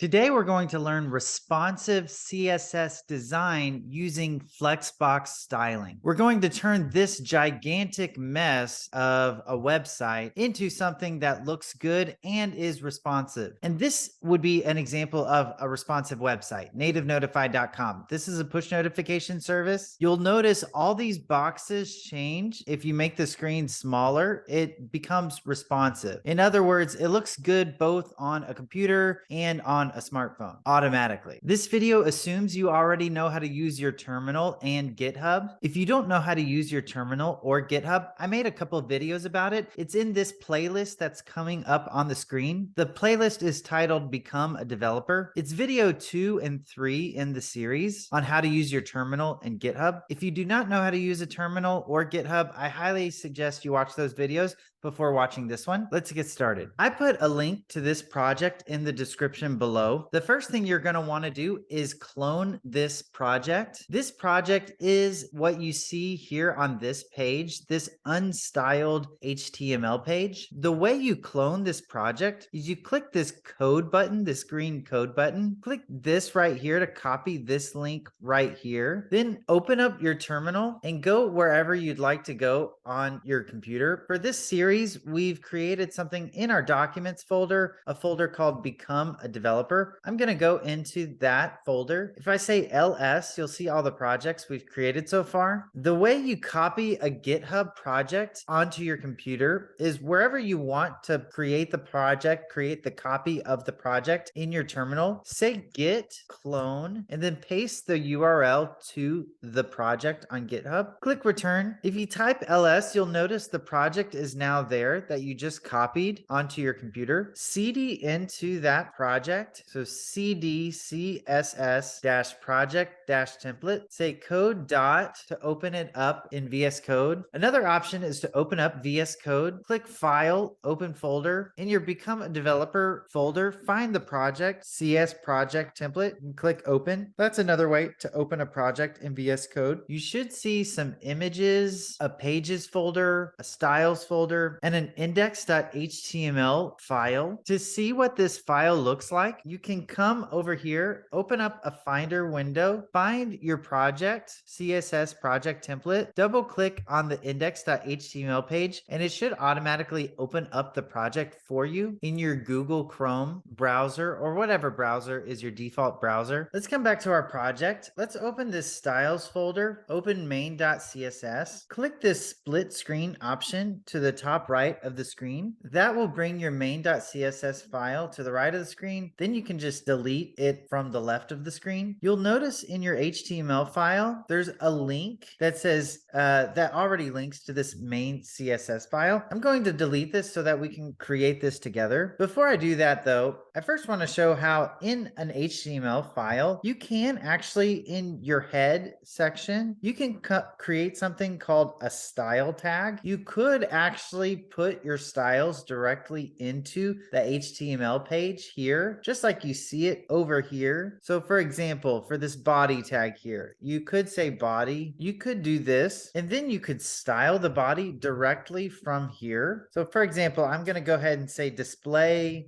Today, we're going to learn responsive CSS design using Flexbox styling. We're going to turn this gigantic mess of a website into something that looks good and is responsive. And this would be an example of a responsive website, nativenotified.com. This is a push notification service. You'll notice all these boxes change. If you make the screen smaller, it becomes responsive. In other words, it looks good both on a computer and on a smartphone automatically. This video assumes you already know how to use your terminal and GitHub. If you don't know how to use your terminal or GitHub, I made a couple of videos about it. It's in this playlist that's coming up on the screen. The playlist is titled Become a Developer. It's video 2 and 3 in the series on how to use your terminal and GitHub. If you do not know how to use a terminal or GitHub, I highly suggest you watch those videos before watching this one. Let's get started. I put a link to this project in the description below. The first thing you're going to want to do is clone this project. This project is what you see here on this page, this unstyled HTML page. The way you clone this project is you click this code button, this green code button, click this right here to copy this link right here. Then open up your terminal and go wherever you'd like to go on your computer. For this series, we've created something in our documents folder, a folder called Become a Developer. I'm going to go into that folder. If I say LS, you'll see all the projects we've created so far. The way you copy a GitHub project onto your computer is wherever you want to create the project, create the copy of the project in your terminal, say git clone, and then paste the URL to the project on GitHub. Click return. If you type LS, you'll notice the project is now there that you just copied onto your computer. CD into that project. So CD CSS project template. Say code dot to open it up in VS Code. Another option is to open up VS Code. Click File, Open Folder. In your Become a Developer folder, find the project CS project template and click Open. That's another way to open a project in VS Code. You should see some images, a pages folder, a styles folder, and an index.html file. To see what this file looks like, you can come over here, open up a Finder window, find your project, CSS project template, double click on the index.html page, and it should automatically open up the project for you in your Google Chrome browser or whatever browser is your default browser. Let's come back to our project. Let's open this styles folder, open main.css, click this split screen option to the top right of the screen. That will bring your main.css file to the right of the screen. Then you can just delete it from the left of the screen. You'll notice in your HTML file, there's a link that says that already links to this main CSS file. I'm going to delete this so that we can create this together. Before I do that though, I first want to show how in an HTML file, you can actually in your head section, you can create something called a style tag. You could actually put your styles directly into the HTML page here, just like you see it over here. So for example, for this body tag here, you could say body, you could do this, and then you could style the body directly from here. So for example, I'm going to go ahead and say display :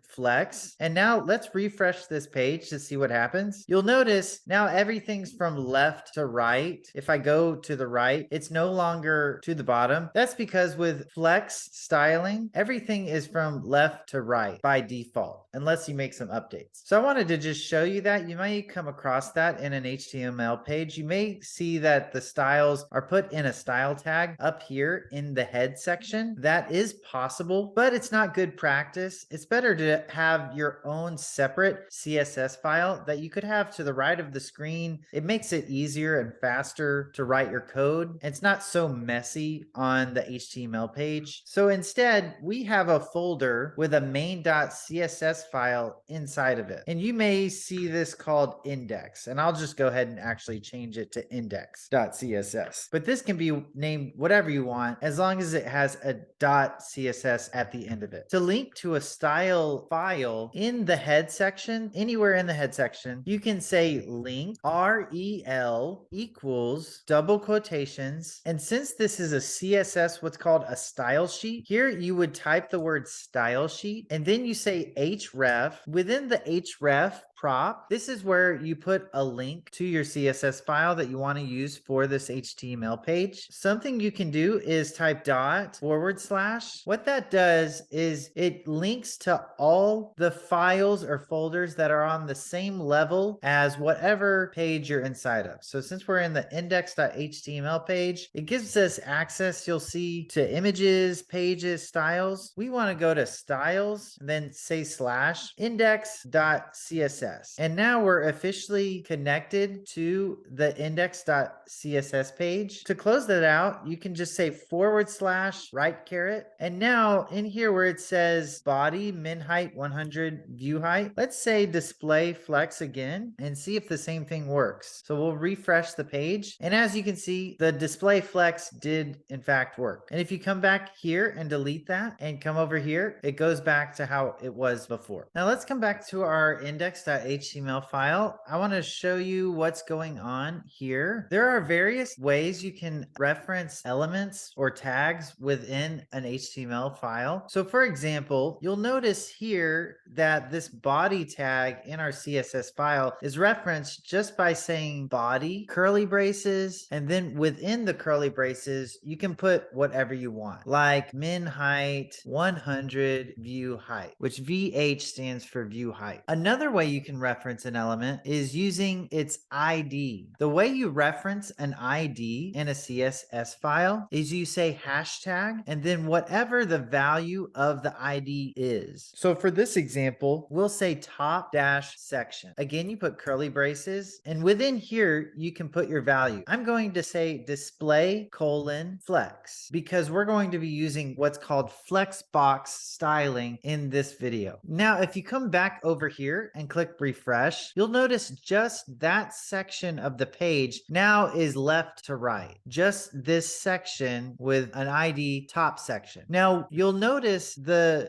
flex. And now let's refresh this page to see what happens. You'll notice now everything's from left to right. If I go to the right, it's no longer to the bottom. That's because with Flex styling, everything is from left to right by default, unless you make some updates. So I wanted to just show you that. You may come across that in an HTML page. You may see that the styles are put in a style tag up here in the head section. That is possible, but it's not good practice. It's better to have your own separate CSS file that you could have to the right of the screen. It makes it easier and faster to write your code. It's not so messy on the HTML page. So instead, we have a folder with a main.css file inside of it. And you may see this called index. And I'll just go ahead and actually change it to index.css. But this can be named whatever you want as long as it has a .css at the end of it. To link to a style file in the head section, anywhere in the head section, you can say link rel equals double quotations. And since this is a CSS, what's called a style sheet. Here you would type the word style sheet and then you say href. Within the href prop, this is where you put a link to your CSS file that you want to use for this HTML page. Something you can do is type /. What that does is it links to all the files or folders that are on the same level as whatever page you're inside of. So since we're in the index.html page, it gives us access, you'll see, to images, pages, styles. We want to go to styles, and then say /index.css. And now we're officially connected to the index.css page. To close that out, you can just say /right caret. And now in here where it says body, min height 100, view height, let's say display flex again and see if the same thing works. So we'll refresh the page. And as you can see, the display flex did in fact work. And if you come back here and delete that and come over here, it goes back to how it was before. Now let's come back to our index.html file. I want to show you what's going on here. There are various ways you can reference elements or tags within an HTML file. So for example, you'll notice here that this body tag in our CSS file is referenced just by saying body, curly braces, and then within the curly braces, you can put whatever you want, like min height 100, view height, which VH stands for view height. Another way you can reference an element is using its ID. The way you reference an ID in a CSS file is you say hashtag and then whatever the value of the ID is. So for this example, we'll say top dash section. Again, you put curly braces and within here, you can put your value. I'm going to say display : flex because we're going to be using what's called Flexbox styling in this video. Now, if you come back over here and click refresh, you'll notice just that section of the page now is left to right. Just this section with an ID top section. Now, you'll notice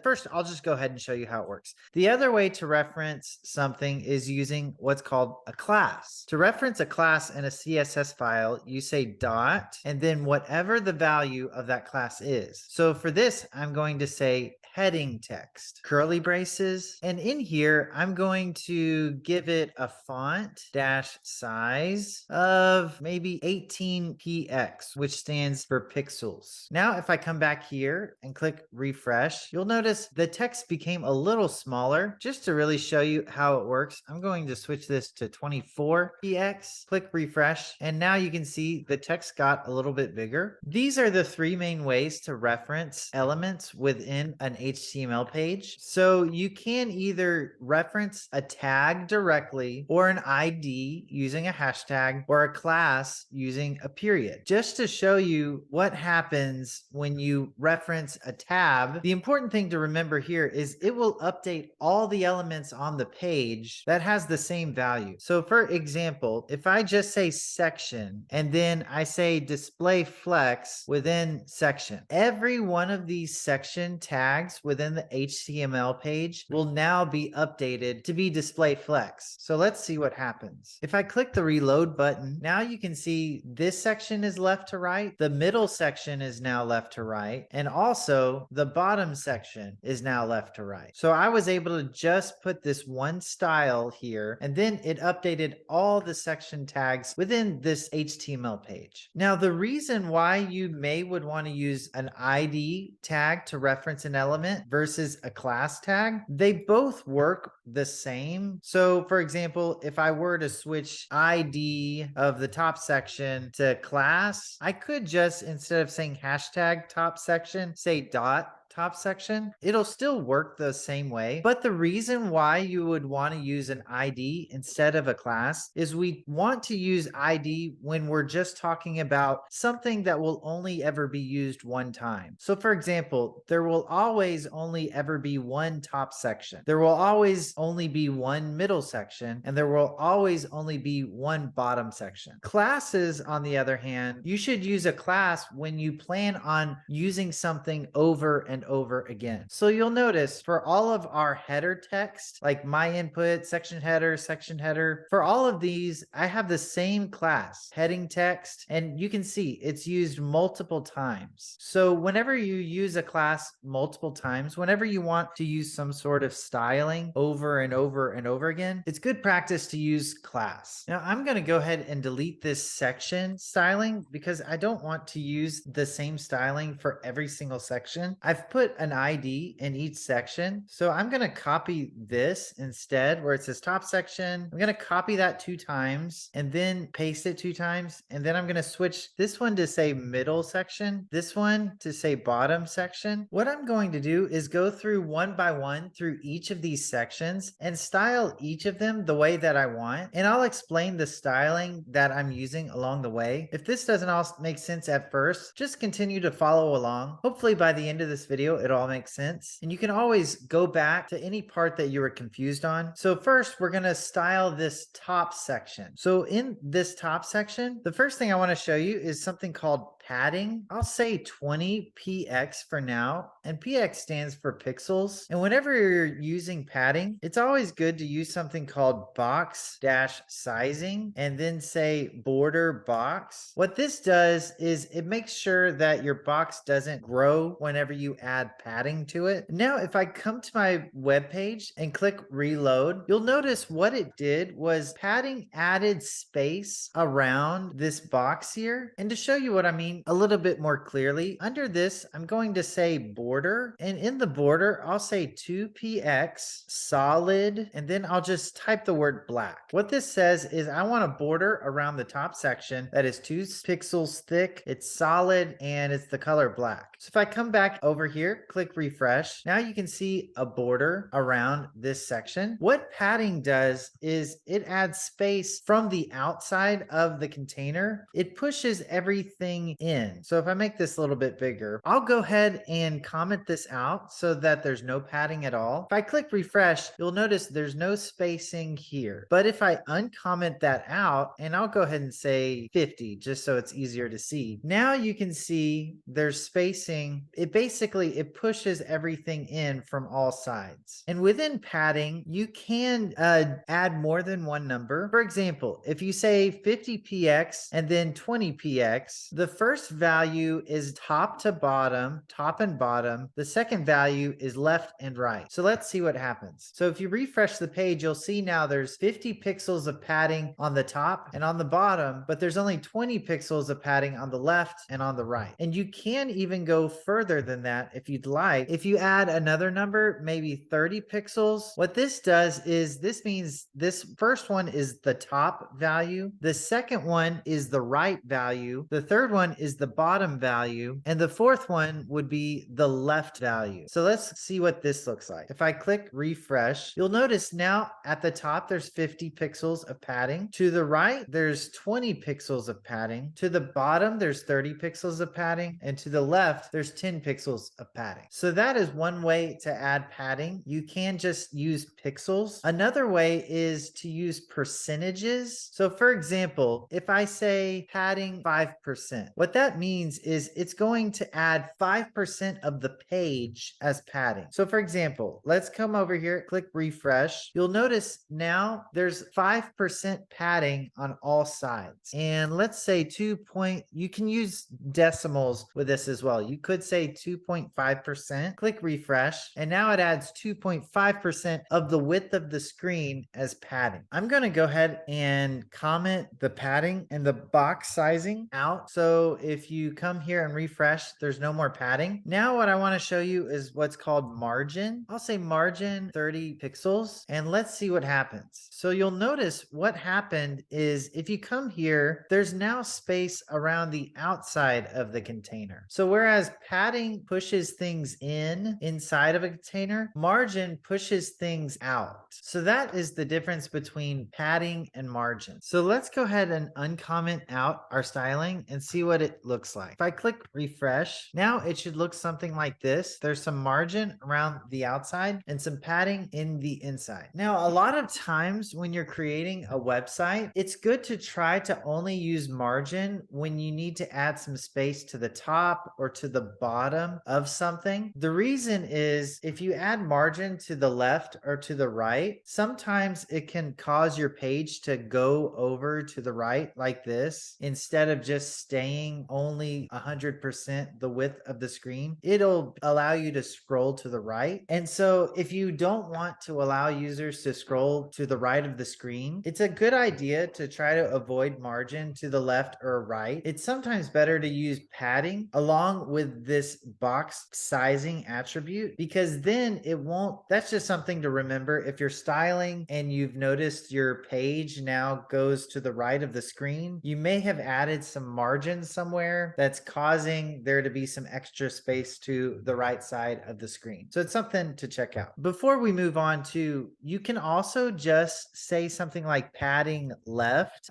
first, I'll just go ahead and show you how it works. The other way to reference something is using what's called a class. To reference a class in a CSS file, you say dot and then whatever the value of that class is. So for this, I'm going to say heading text, curly braces, and in here, I'm going to give it a font dash size of maybe 18px, which stands for pixels. Now, if I come back here and click refresh, you'll notice the text became a little smaller. Just to really show you how it works, I'm going to switch this to 24px, click refresh, and now you can see the text got a little bit bigger. These are the three main ways to reference elements within an HTML page. So you can either reference a tag directly or an ID using a hashtag or a class using a period. Just to show you what happens when you reference a tab, the important thing to remember here is it will update all the elements on the page that has the same value. So for example, if I just say section and then I say display flex within section, every one of these section tags within the HTML page will now be updated to be display flex. So let's see what happens. If I click the reload button, now you can see this section is left to right, the middle section is now left to right, and also the bottom section is now left to right. So I was able to just put this one style here, and then it updated all the section tags within this HTML page. Now, the reason why you would want to use an ID tag to reference an element versus a class tag, they both work the same. So for example, if I were to switch ID of the top section to class, I could just, instead of saying hashtag top section, say dot top section. It'll still work the same way, but the reason why you would want to use an ID instead of a class is we want to use ID when we're just talking about something that will only ever be used one time. So for example, there will always only ever be one top section. There will always only be one middle section, and there will always only be one bottom section. Classes, on the other hand, you should use a class when you plan on using something over and and over again. So you'll notice for all of our header text, like my input, section header, for all of these, I have the same class, heading text, and you can see it's used multiple times. So whenever you use a class multiple times, whenever you want to use some sort of styling over and over and over again, it's good practice to use class. Now I'm going to go ahead and delete this section styling because I don't want to use the same styling for every single section. I've put an ID in each section. So I'm going to copy this instead where it says top section. I'm going to copy that 2 times and then paste it 2 times. And then I'm going to switch this one to say middle section, this one to say bottom section. What I'm going to do is go through one by one through each of these sections and style each of them the way that I want. And I'll explain the styling that I'm using along the way. If this doesn't all make sense at first, just continue to follow along. Hopefully by the end of this video, it all makes sense. And you can always go back to any part that you were confused on. So first, we're going to style this top section. So in this top section, the first thing I want to show you is something called padding. I'll say 20 px for now, and px stands for pixels. And whenever you're using padding, it's always good to use something called box dash sizing and then say border box. What this does is it makes sure that your box doesn't grow whenever you add padding to it. Now, if I come to my web page and click reload, you'll notice what it did was padding added space around this box here. And to show you what I mean a little bit more clearly, under this, I'm going to say border, and in the border, I'll say 2px solid, and then I'll just type the word black. What this says is I want a border around the top section that is 2 pixels thick, it's solid, and it's the color black. So if I come back over here, click refresh, now you can see a border around this section. What padding does is it adds space from the outside of the container. It pushes everything in. So if I make this a little bit bigger, I'll go ahead and comment this out so that there's no padding at all. If I click refresh, you'll notice there's no spacing here. But if I uncomment that out, and I'll go ahead and say 50, just so it's easier to see. Now you can see there's spacing. It pushes everything in from all sides. And within padding, you can add more than one number. For example, if you say 50px and then 20px, the first value is top to bottom, top and bottom. The second value is left and right. So let's see what happens. So if you refresh the page, you'll see now there's 50 pixels of padding on the top and on the bottom, but there's only 20 pixels of padding on the left and on the right. And you can even go further than that if you'd like. If you add another number, maybe 30 pixels, what this does is this means this first one is the top value, the second one is the right value, the third one is the bottom value, and the fourth one would be the left value. So let's see what this looks like. If I click refresh, you'll notice now at the top there's 50 pixels of padding. To the right, there's 20 pixels of padding. To the bottom, there's 30 pixels of padding. And to the left, there's 10 pixels of padding. So that is one way to add padding. You can just use pixels. Another way is to use percentages. So for example, if I say padding 5%, what that means is it's going to add 5% of the page as padding. So for example, let's come over here, click refresh. You'll notice now there's 5% padding on all sides. And let's say you can use decimals with this as well. You could say 2.5%, click refresh, and now it adds 2.5% of the width of the screen as padding. I'm going to go ahead and comment the padding and the box sizing out. So if you come here and refresh, there's no more padding. Now what I want to show you is what's called margin. I'll say margin 30 pixels, and let's see what happens. So you'll notice what happened is if you come here, there's now space around the outside of the container. So whereas padding pushes things inside of a container, margin pushes things out. So that is the difference between padding and margin. So let's go ahead and uncomment out our styling and see what it looks like. If I click refresh, now it should look something like this. There's some margin around the outside and some padding in the inside. Now, a lot of times when you're creating a website, it's good to try to only use margin when you need to add some space to the top or to the bottom of something. The reason is if you add margin to the left or to the right, sometimes it can cause your page to go over to the right like this instead of just staying only 100% the width of the screen. It'll allow you to scroll to the right. And so if you don't want to allow users to scroll to the right of the screen, it's a good idea to try to avoid margin to the left or right. It's sometimes better to use padding along with this box sizing attribute, because then it won't, that's just something to remember. If you're styling and you've noticed your page now goes to the right of the screen, you may have added some margin somewhere that's causing there to be some extra space to the right side of the screen. So it's something to check out. Before we move on to, you can also just say something like padding left,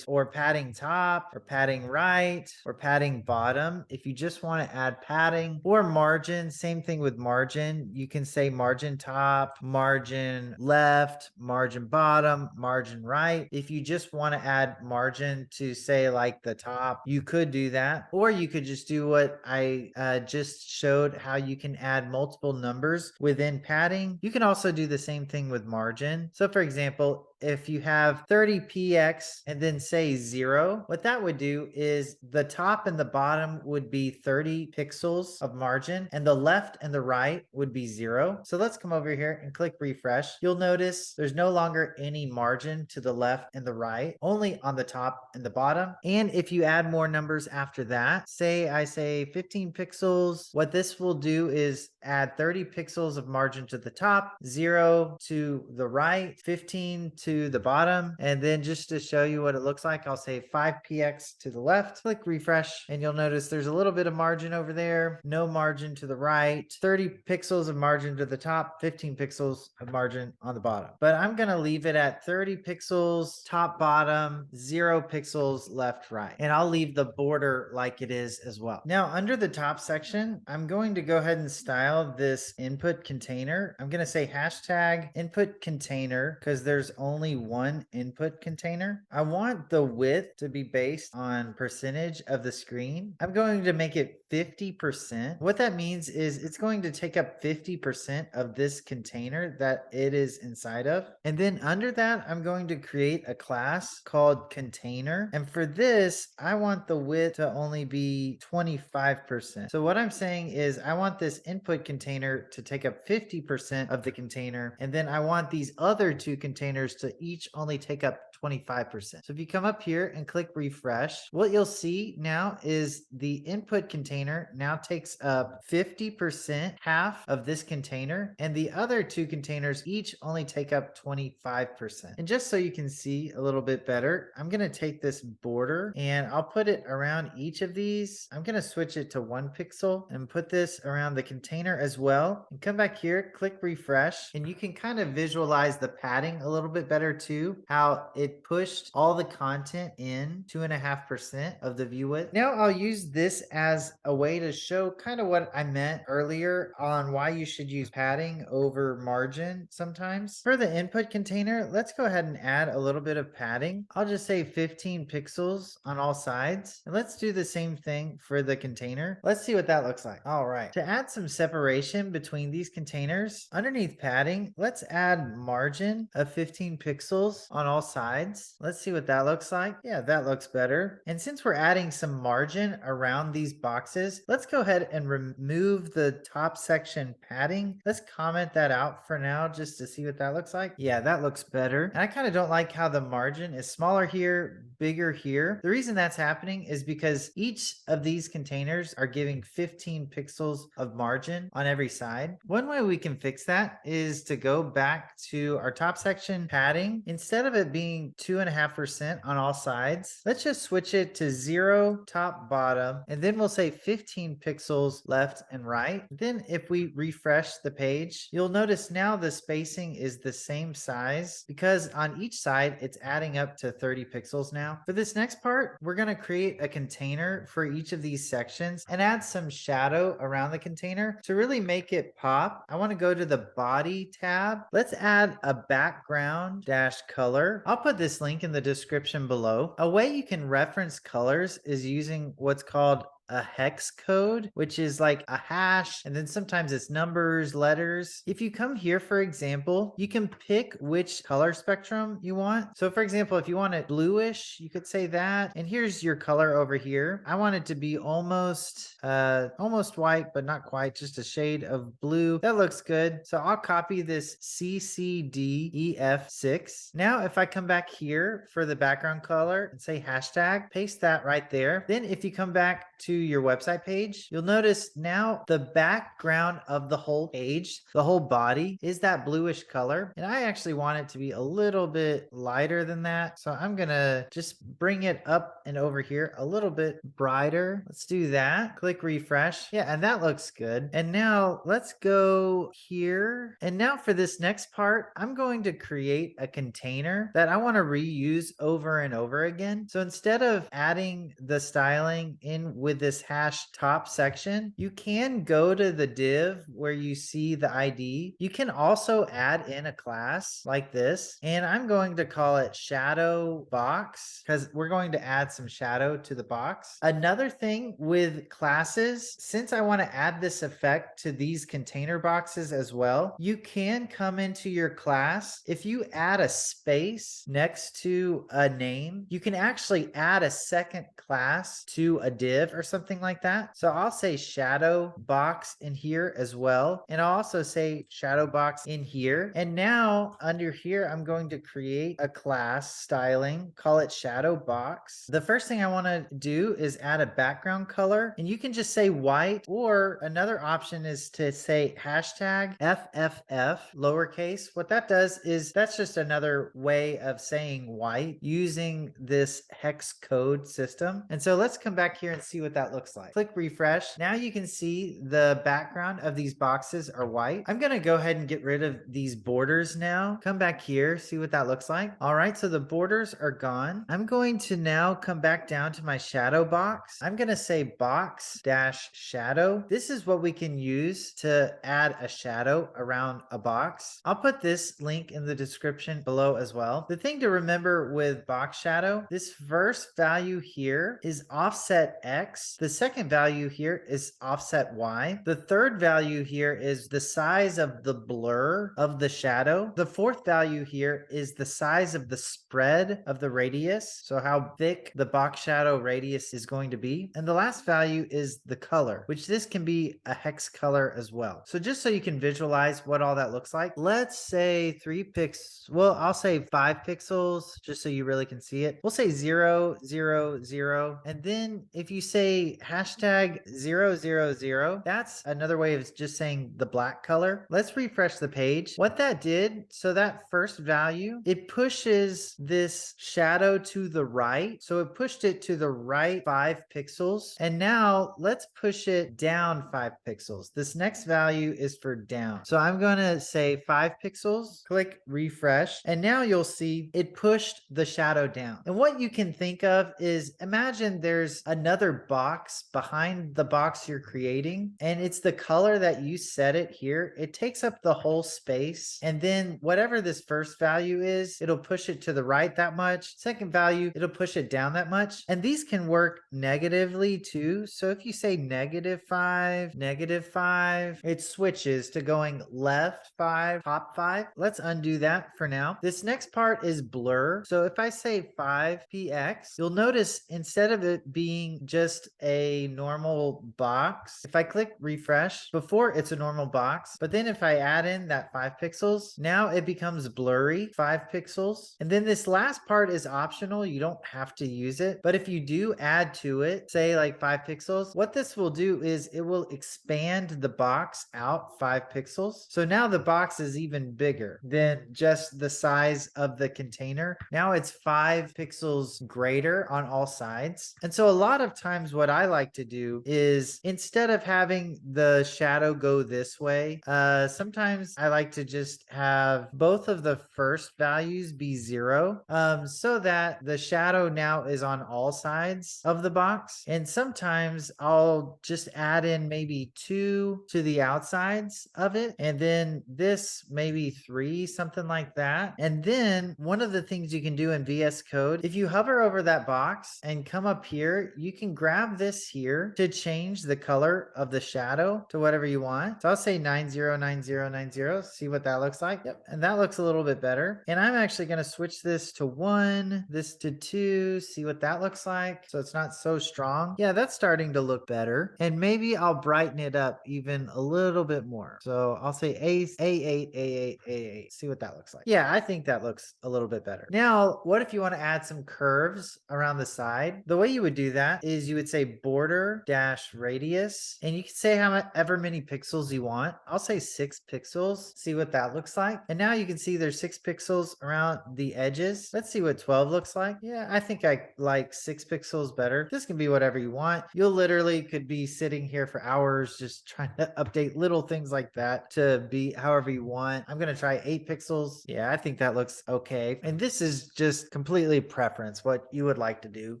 or padding top, or padding right, or padding bottom. If you just want to add padding, or margin, same thing with margin. You can say margin top, margin left, margin bottom, margin right. If you just want to add margin to say like the top, you could do that. Or you could just do what I just showed, how you can add multiple numbers within padding. You can also do the same thing with margin. So for example, if you have 30px and then say 0, what that would do is the top and the bottom would be 30 pixels of margin and the left and the right would be 0. So let's come over here and click refresh. You'll notice there's no longer any margin to the left and the right, only on the top and the bottom. And if you add more numbers after that, say I say 15 pixels, what this will do is add 30 pixels of margin to the top, 0 to the right, 15 to the bottom. And then just to show you what it looks like, I'll say 5px to the left, click refresh, and you'll notice there's a little bit of margin over there, no margin to the right, 30 pixels of margin to the top, 15 pixels of margin on the bottom. But I'm going to leave it at 30 pixels top, bottom, 0 pixels left, right. And I'll leave the border like it is as well. Now, under the top section, I'm going to go ahead and style this input container. I'm going to say hashtag input container because there's only one input container. I want the width to be based on percentage of the screen. I'm going to make it 50%. What that means is it's going to take up 50% of this container that it is inside of. And then under that, I'm going to create a class called container. And for this, I want the width to only be 25%. So what I'm saying is I want this input container to take up 50% of the container. And then I want these other two containers to each only take up 25%. So if you come up here and click refresh, what you'll see now is the input container now takes up 50%, half of this container, and the other two containers each only take up 25%. And just so you can see a little bit better, I'm going to take this border and I'll put it around each of these. I'm going to switch it to 1 pixel and put this around the container as well. And come back here, click refresh, and you can kind of visualize the padding a little bit better too, how it pushed all the content in 2.5% of the view width. Now I'll use this as a way to show kind of what I meant earlier on why you should use padding over margin sometimes. For the input container, let's go ahead and add a little bit of padding. I'll just say 15 pixels on all sides. And let's do the same thing for the container. Let's see what that looks like. All right. To add some separation between these containers, underneath padding, let's add margin of 15 pixels on all sides. Let's see what that looks like. Yeah, that looks better. And since we're adding some margin around these boxes, let's go ahead and remove the top section padding. Let's comment that out for now just to see what that looks like. Yeah, that looks better. And I kind of don't like how the margin is smaller here, bigger here. The reason that's happening is because each of these containers are giving 15 pixels of margin on every side. One way we can fix that is to go back to our top section padding. Instead of it being 2.5% on all sides, let's just switch it to 0 top, bottom, and then we'll say 15 pixels left and right. Then if we refresh the page, you'll notice now the spacing is the same size because on each side it's adding up to 30 pixels now. now. For this next part, we're going to create a container for each of these sections and add some shadow around the container to really make it pop. I want to go to the body tab. Let's add a background dash color. I'll put this link in the description below. A way you can reference colors is using what's called a hex code, which is like a hash, and then sometimes it's numbers, letters. If you come here, for example, you can pick which color spectrum you want. So for example, if you want it bluish, you could say that. And here's your color over here. I want it to be almost white, but not quite, just a shade of blue. That looks good. So I'll copy this CCDEF6. Now, if I come back here for the background color and say hashtag, paste that right there. Then if you come back to your website page, you'll notice now the background of the whole page, the whole body, is that bluish color. And I actually want it to be a little bit lighter than that. So I'm gonna just bring it up and over here a little bit brighter. Let's do that. Click refresh. Yeah, and that looks good. And now let's go here. And now for this next part, I'm going to create a container that I want to reuse over and over again. So instead of adding the styling in with this hash top section, you can go to the div where you see the ID. You can also add in a class like this, and I'm going to call it shadow box because we're going to add some shadow to the box. Another thing with classes, since I want to add this effect to these container boxes as well, you can come into your class. If you add a space next to a name, you can actually add a second class to a div or something like that. So I'll say shadow box in here as well. And I'll also say shadow box in here. And now under here, I'm going to create a class styling, call it shadow box. The first thing I want to do is add a background color, and you can just say white, or another option is to say hashtag FFF lowercase. What that does is that's just another way of saying white using this hex code system. And so let's come back here and see what that looks like. Click refresh. Now you can see the background of these boxes are white. I'm going to go ahead and get rid of these borders now. Come back here, see what that looks like. All right, so the borders are gone. I'm going to now come back down to my shadow box. I'm going to say box dash shadow. This is what we can use to add a shadow around a box. I'll put this link in the description below as well. The thing to remember with box shadow, this first value here is offset X. The second value here is offset Y. The third value here is the size of the blur of the shadow. The fourth value here is the size of the spread of the radius. So how thick the box shadow radius is going to be. And the last value is the color, which this can be a hex color as well. So just so you can visualize what all that looks like, let's say 3 pixels. Well, I'll say 5 pixels just so you really can see it. We'll say 0, 0, 0. And then if you say hashtag 000, that's another way of just saying the black color. Let's refresh the page. What that did, so that first value, it pushes this shadow to the right. So it pushed it to the right 5 pixels. And now let's push it down 5 pixels. This next value is for down. So I'm going to say 5 pixels, click refresh. And now you'll see it pushed the shadow down. And what you can think of is, imagine there's another box behind the box you're creating, and it's the color that you set it here. It takes up the whole space. And then whatever this first value is, it'll push it to the right that much. Second value, it'll push it down that much. And these can work negatively too. So if you say -5, it switches to going left 5, top 5. Let's undo that for now. This next part is blur. So if I say 5px, you'll notice instead of it being just a normal box, if I click refresh, before it's a normal box, but then if I add in that 5 pixels, now it becomes blurry 5 pixels. And then this last part is optional. You don't have to use it, but if you do add to it, say like 5 pixels, what this will do is it will expand the box out 5 pixels. So now the box is even bigger than just the size of the container. Now it's 5 pixels greater on all sides. And so a lot of times what what I like to do is instead of having the shadow go this way, sometimes I like to just have both of the first values be 0, so that the shadow now is on all sides of the box. And sometimes I'll just add in maybe 2 to the outsides of it, and then this maybe 3, something like that. And then one of the things you can do in VS Code, if you hover over that box and come up here, you can grab this here to change the color of the shadow to whatever you want. So I'll say 909090, see what that looks like. Yep, and that looks a little bit better. And I'm actually going to switch this to 1, this to 2, see what that looks like. So it's not so strong. Yeah, that's starting to look better. And maybe I'll brighten it up even a little bit more. So I'll say A8, A8, A8. See what that looks like. Yeah, I think that looks a little bit better. Now, what if you want to add some curves around the side? The way you would do that is you would say border dash radius, and you can say however many pixels you want. I'll say 6 pixels. See what that looks like. And now you can see there's 6 pixels around the edges. Let's see what 12 looks like. Yeah, I think I like 6 pixels better. This can be whatever you want. You'll literally could be sitting here for hours just trying to update little things like that to be however you want. I'm going to try 8 pixels. Yeah, I think that looks okay. And this is just completely preference, what you would like to do.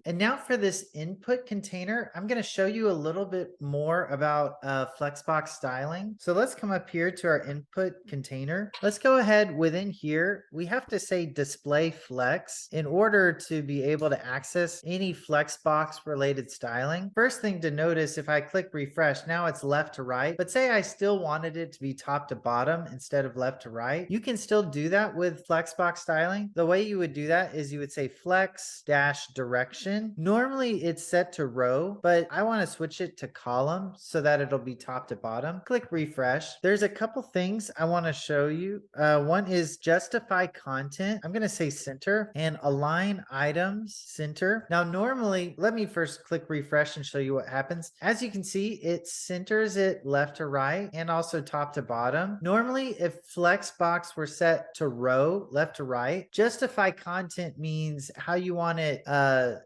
And now for this input container, I'm going to show you a little bit more about Flexbox styling. So let's come up here to our input container. Let's go ahead within here. We have to say display flex in order to be able to access any Flexbox related styling. First thing to notice, if I click refresh, now it's left to right, but say I still wanted it to be top to bottom instead of left to right, you can still do that with Flexbox styling. The way you would do that is you would say flex dash direction. Normally it's set to row, but I want to switch it to column so that it'll be top to bottom. Click refresh. There's a couple things I want to show you. One is justify content. I'm going to say center and align items center. Now, normally, let me first click refresh and show you what happens. As you can see, it centers it left to right and also top to bottom. Normally, if Flexbox were set to row, left to right, justify content means how you want it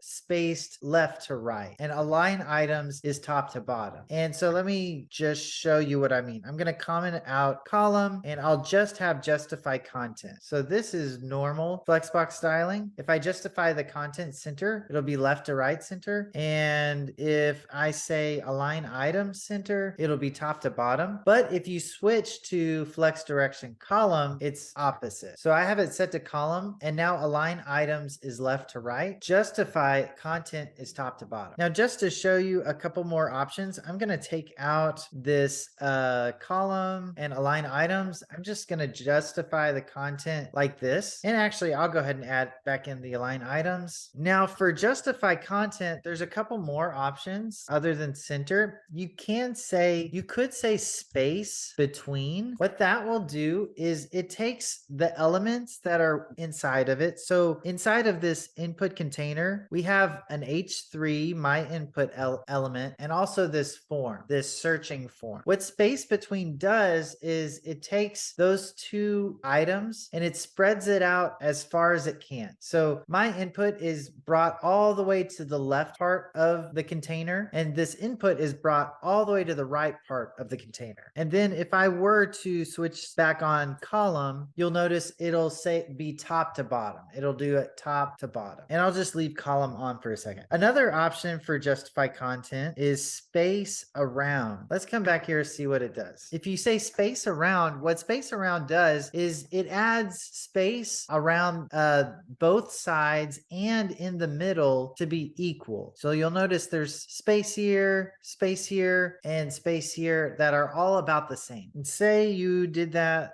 spaced left to right, and align items is top to bottom. And so let me just show you what I mean. I'm going to comment out column and I'll just have justify content. So this is normal Flexbox styling. If I justify the content center, it'll be left to right center. And if I say align items center, it'll be top to bottom. But if you switch to flex direction column, it's opposite. So I have it set to column, and now align items is left to right. Justify content is top to bottom. Now, just to show you a couple more options, I'm going to take out this column and align items. I'm just going to justify the content like this. And actually, I'll go ahead and add back in the align items. Now, for justify content, there's a couple more options other than center. You could say space between. What that will do is it takes the elements that are inside of it. So inside of this input container, we have an H3 my input element, and also this form, this searching form. What space between does is it takes those two items and it spreads it out as far as it can. So my input is brought all the way to the left part of the container, and this input is brought all the way to the right part of the container. And then if I were to switch back on column, you'll notice it'll say be top to bottom. It'll do it top to bottom. And I'll just leave column on for a second. Another option for justify content is space around. Let's come back here and see what it does. If you say space around, what space around does is it adds space around both sides and in the middle to be equal. So you'll notice there's space here, and space here that are all about the same. And say you did that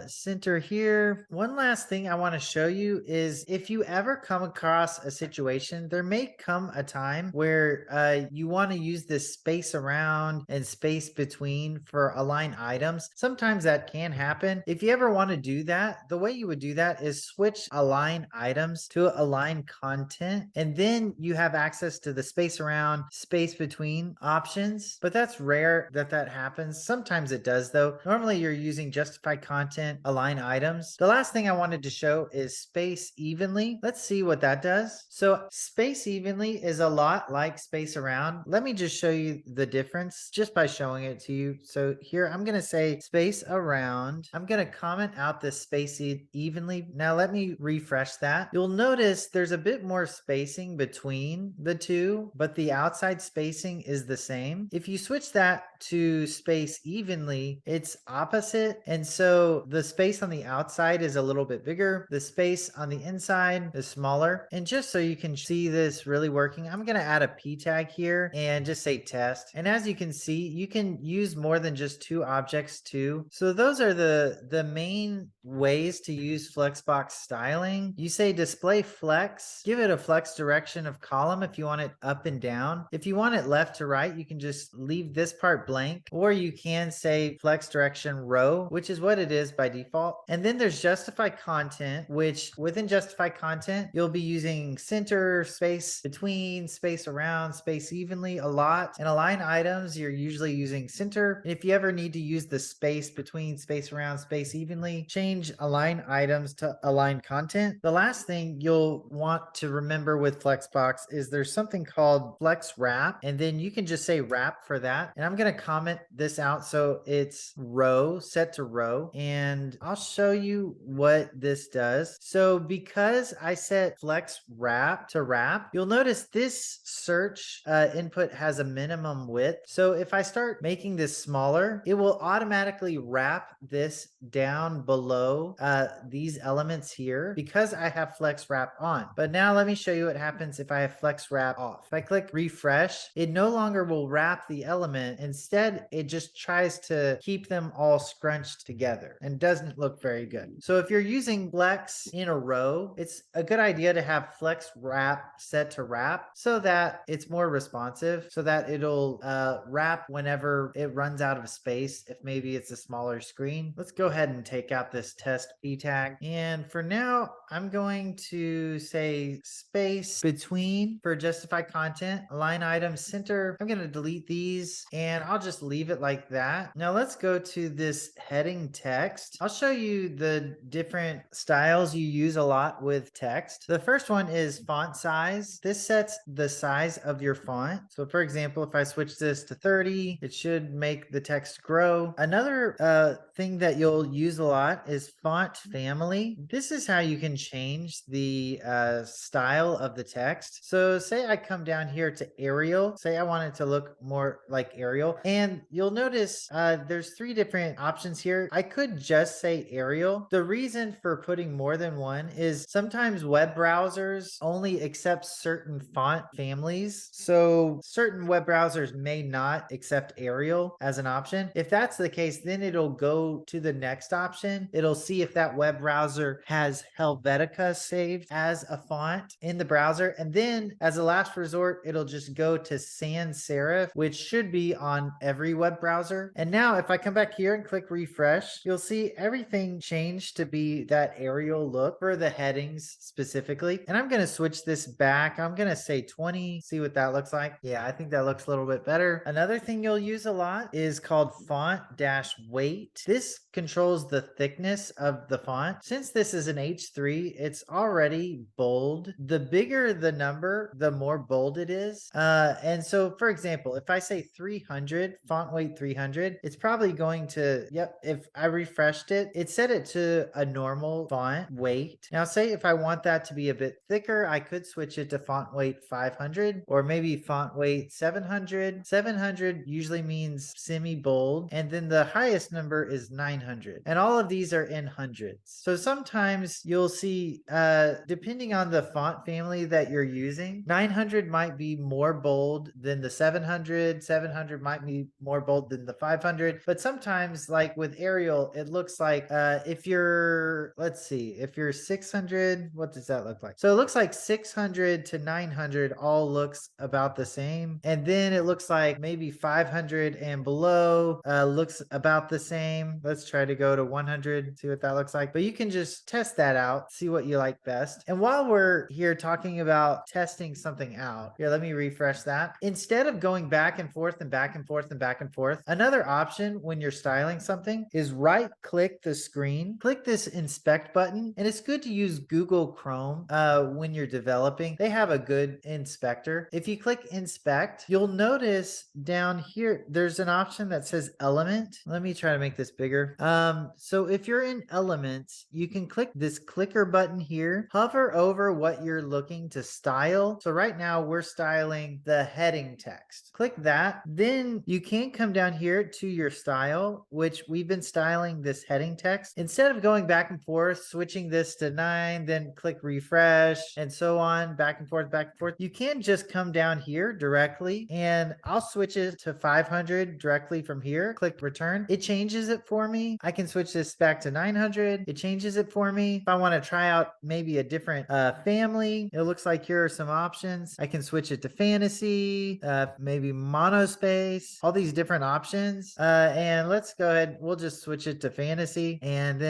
center here. One last thing I want to show you is if you ever come across a situation, there may come a time where you want to use this space around and space between for align items. Sometimes that can happen. If you ever want to do that, the way you would do that is switch align items to align content, and then you have access to the space around, space between options. But that's rare that happens. Sometimes it does though. Normally you're using justify content, align items. The last thing I wanted to show is space evenly. Let's see what that does. So space evenly is a lot like like space around, let me just show you the difference just by showing it to you. So here I'm going to say space around. I'm going to comment out this space evenly. Now let me refresh that. You'll notice there's a bit more spacing between the two, but the outside spacing is the same. If you switch that to space evenly, it's opposite. And so the space on the outside is a little bit bigger. The space on the inside is smaller. And just so you can see this really working, I'm going to add a p tag here and just say test. And as you can see, you can use more than just two objects too. So those are the main ways to use Flexbox styling. You say display flex, give it a flex direction of column if you want it up and down. If you want it left to right, you can just leave this part blank, or you can say flex direction row, which is what it is by default. And then there's justify content, which within justify content, you'll be using center, space between, space around, space evenly a lot. And align items, you're usually using center. And if you ever need to use the space between, space around, space evenly, change align items to align content. The last thing you'll want to remember with Flexbox is there's something called flex wrap, and then you can just say wrap for that. And I'm going to comment this out so it's row, set to row, and I'll show you what this does. So because I set flex wrap to wrap, you'll notice this search input has a minimum width. So if I start making this smaller, it will automatically wrap this down below these elements here because I have flex wrap on. But now let me show you what happens if I have flex wrap off. If I click refresh, it no longer will wrap the element. Instead, it just tries to keep them all scrunched together and doesn't look very good. So if you're using flex in a row, it's a good idea to have flex wrap set to wrap so that it's more responsive, so that it'll wrap whenever it runs out of space, if maybe it's a smaller screen. Let's go ahead and take out this test p tag. And for now, I'm going to say space between for justify content, align items center. I'm going to delete these and I'll just leave it like that. Now let's go to this heading text. I'll show you the different styles you use a lot with text. The first one is font size. This sets the size of your font. So for example, if I switch this to 30, it should make the text grow. Another thing that you'll use a lot is font family. This is how you can change the style of the text. So say I come down here to Arial, say I want it to look more like Arial, and you'll notice there's three different options here. I could just say Arial. The reason for putting more than one is sometimes web browsers only accept certain font families. So certain web browsers may not accept Arial as an option. If that's the case, then it'll go to the next option. It'll see if that web browser has Helvetica saved as a font in the browser. And then as a last resort, it'll just go to sans serif, which should be on every web browser. And now if I come back here and click refresh, you'll see everything changed to be that Arial look for the headings specifically. And I'm going to switch this back. I'm going to say 20, see what that looks like. Yeah, I think that looks a little bit better. Another thing you'll use a lot is called font-weight. This controls the thickness of the font. Since this is an H3, it's already bold. The bigger the number, the more bold it is. And so for example, if I say 300, font weight 300, it's probably going to, yep, if I refreshed it, it set it to a normal font weight. Now say if I want that to be a bit thicker, I could switch it to font weight 500 or maybe font weight 700. 700 usually means semi-bold, and then the highest number is 900. And all of these are in hundreds. So sometimes you'll see, depending on the font family that you're using, 900 might be more bold than the 700. 700 might be more bold than the 500. But sometimes, like with Arial, it looks like if you're, let's see, if you're 600, what does that look like? So it looks like 600 to 900 all looks about the same. And then it looks like maybe 500 and below looks about the same. Let's try to go to 100, see what that looks like. But you can just test that out, see what you like best. And while we're here talking about testing something out, here, let me refresh that. Instead of going back and forth and back and forth and back and forth, another option when you're styling something is right click the screen, click this inspect button. And it's good to use Google Chrome when you're developing. They have a good inspector. here, if you click inspect, you'll notice down here, there's an option that says element. Let me try to make this bigger. So if you're in elements, you can click this clicker button here, hover over what you're looking to style. So right now we're styling the heading text. Click that. Then you can come down here to your style, which we've been styling this heading text. Instead of going back and forth, switching this to 9, then click refresh and so on, back and forth, you can just come down here directly, and I'll switch it to 500 directly from here. Click return. It changes it for me. I can switch this back to 900. It changes it for me. If I want to try out maybe a different family, it looks like here are some options. I can switch it to fantasy, maybe monospace, all these different options. And let's go ahead. We'll just switch it to fantasy. And